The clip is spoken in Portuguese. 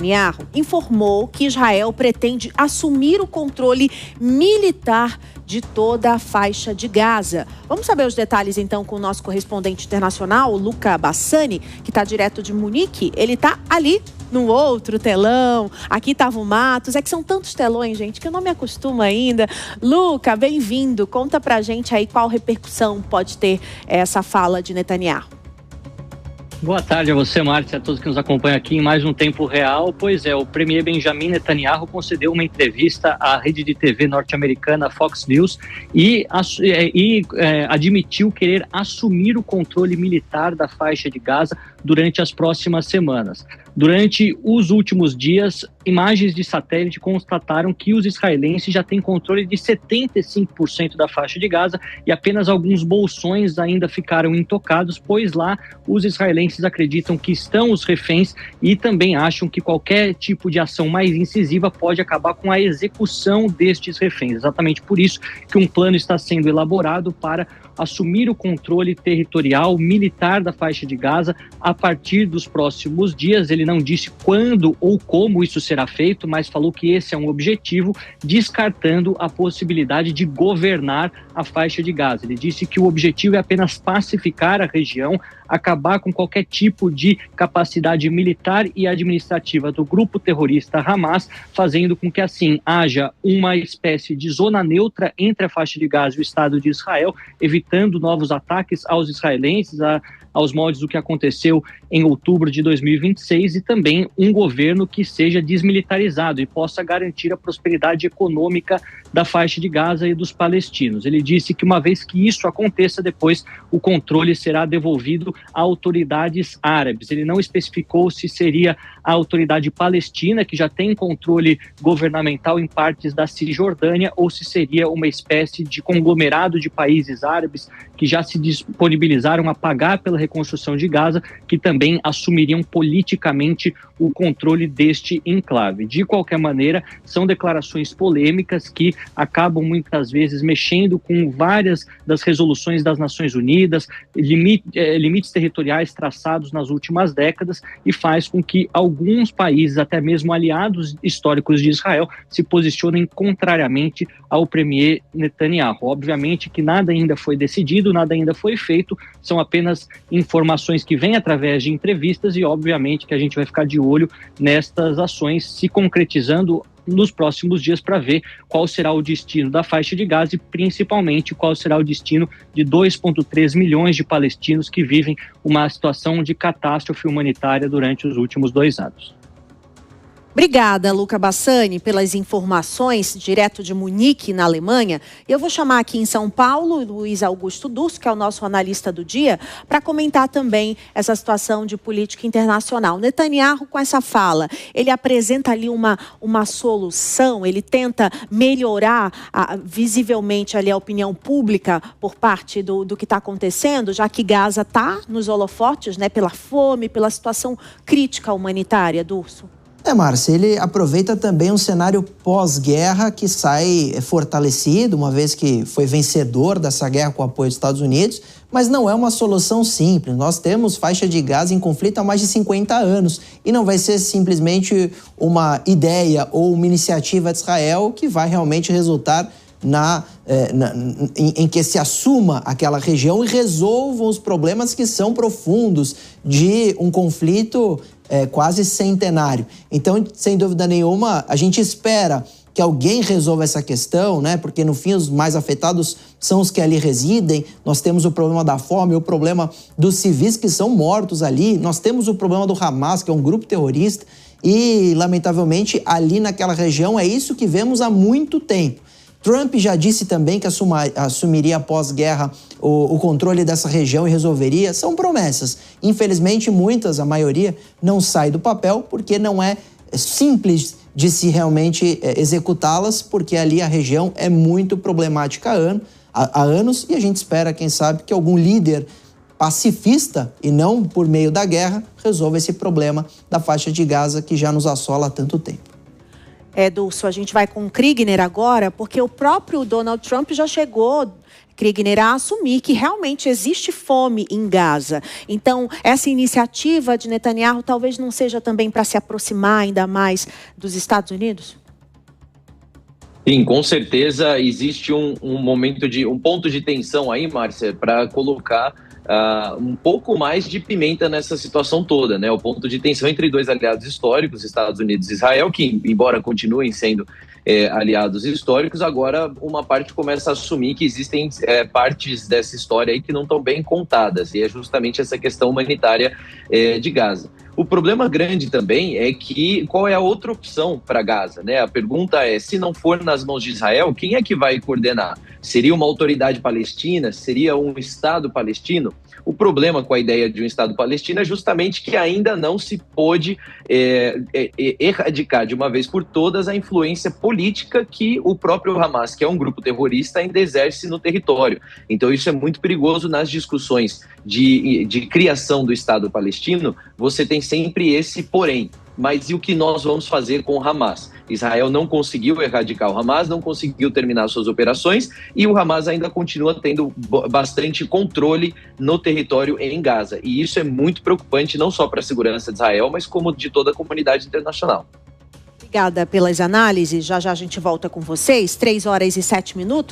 Netanyahu informou que Israel pretende assumir o controle militar de toda a faixa de Gaza. Vamos saber os detalhes então com o nosso correspondente internacional, Luca Bassani, que está direto de Munique. Ele está ali no outro telão. Aqui estava o Matos. É que são tantos telões, gente, que eu não me acostumo ainda. Luca, bem-vindo. Conta pra gente aí qual repercussão pode ter essa fala de Netanyahu. Boa tarde a você, Márcia, a todos que nos acompanham aqui em mais um Tempo Real. Pois é, o premier Benjamin Netanyahu concedeu uma entrevista à rede de TV norte-americana Fox News e admitiu querer assumir o controle militar da faixa de Gaza durante as próximas semanas. Durante os últimos dias, imagens de satélite constataram que os israelenses já têm controle de 75% da faixa de Gaza e apenas alguns bolsões ainda ficaram intocados, pois lá os israelenses acreditam que estão os reféns e também acham que qualquer tipo de ação mais incisiva pode acabar com a execução destes reféns. Exatamente por isso que um plano está sendo elaborado para assumir o controle territorial militar da faixa de Gaza a partir dos próximos dias. Ele não disse quando ou como isso será feito, mas falou que esse é um objetivo, descartando a possibilidade de governar a faixa de Gaza. Ele disse que o objetivo é apenas pacificar a região, acabar com qualquer tipo de capacidade militar e administrativa do grupo terrorista Hamas, fazendo com que assim haja uma espécie de zona neutra entre a faixa de Gaza e o Estado de Israel, evitando novos ataques aos israelenses, aos moldes do que aconteceu em outubro de 2026, e também um governo que seja desmilitarizado e possa garantir a prosperidade econômica da faixa de Gaza e dos palestinos. Ele disse que uma vez que isso aconteça, depois o controle será devolvido a autoridades árabes. Ele não especificou se seria a autoridade palestina, que já tem controle governamental em partes da Cisjordânia, ou se seria uma espécie de conglomerado de países árabes que já se disponibilizaram a pagar pela reconstrução de Gaza, que também assumiriam politicamente o controle deste enclave. De qualquer maneira, são declarações polêmicas que acabam muitas vezes mexendo com várias das resoluções das Nações Unidas, limites territoriais traçados nas últimas décadas, e faz com que alguns países, até mesmo aliados históricos de Israel, se posicionem contrariamente ao premier Netanyahu. Obviamente que nada ainda foi decidido, nada ainda foi feito, são apenas informações que vêm através de entrevistas, e obviamente que a gente vai ficar de olho nestas ações se concretizando nos próximos dias para ver qual será o destino da faixa de Gaza e principalmente qual será o destino de 2,3 milhões de palestinos que vivem uma situação de catástrofe humanitária durante os últimos 2 anos. Obrigada, Luca Bassani, pelas informações, direto de Munique, na Alemanha. Eu vou chamar aqui em São Paulo o Luiz Augusto Durso, que é o nosso analista do dia, para comentar também essa situação de política internacional. Netanyahu, com essa fala, ele apresenta ali uma solução, ele tenta melhorar visivelmente ali a opinião pública por parte do que está acontecendo, já que Gaza está nos holofotes, né, pela fome, pela situação crítica humanitária, Durso. Márcia, ele aproveita também um cenário pós-guerra que sai fortalecido, uma vez que foi vencedor dessa guerra com o apoio dos Estados Unidos, mas não é uma solução simples. Nós temos faixa de Gaza em conflito há mais de 50 anos e não vai ser simplesmente uma ideia ou uma iniciativa de Israel que vai realmente resultar em que se assuma aquela região e resolvam os problemas que são profundos de um conflito quase centenário. Então, sem dúvida nenhuma, a gente espera que alguém resolva essa questão, né? Porque no fim os mais afetados são os que ali residem. Nós temos o problema da fome, o problema dos civis que são mortos ali. Nós temos o problema do Hamas, que é um grupo terrorista. E, lamentavelmente, ali naquela região é isso que vemos há muito tempo. Trump já disse também que assumiria após guerra o controle dessa região e resolveria. São promessas. Infelizmente, muitas, a maioria, não sai do papel porque não é simples de se realmente executá-las, porque ali a região é muito problemática há anos, e a gente espera, quem sabe, que algum líder pacifista e não por meio da guerra resolva esse problema da faixa de Gaza que já nos assola há tanto tempo. Dulce, a gente vai com o Kriegner agora, porque o próprio Donald Trump já chegou, Kriegner, a assumir que realmente existe fome em Gaza. Então, essa iniciativa de Netanyahu talvez não seja também para se aproximar ainda mais dos Estados Unidos? Sim, com certeza existe um ponto de tensão aí, Márcia, para colocar um pouco mais de pimenta nessa situação toda, né? O ponto de tensão entre dois aliados históricos, Estados Unidos e Israel, que embora continuem sendo aliados históricos, agora uma parte começa a assumir que existem partes dessa história aí que não estão bem contadas, e é justamente essa questão humanitária de Gaza. O problema grande também é que qual é a outra opção para Gaza, né? A pergunta é, se não for nas mãos de Israel, quem é que vai coordenar? Seria uma autoridade palestina? Seria um Estado palestino? O problema com a ideia de um Estado palestino é justamente que ainda não se pôde erradicar de uma vez por todas a influência política que o próprio Hamas, que é um grupo terrorista, ainda exerce no território. Então isso é muito perigoso nas discussões de criação do Estado palestino. Você tem sempre esse porém. Mas e o que nós vamos fazer com o Hamas? Israel não conseguiu erradicar o Hamas, não conseguiu terminar suas operações e o Hamas ainda continua tendo bastante controle no território em Gaza. E isso é muito preocupante, não só para a segurança de Israel, mas como de toda a comunidade internacional. Obrigada pelas análises. Já já a gente volta com vocês. 3 horas e 7 minutos.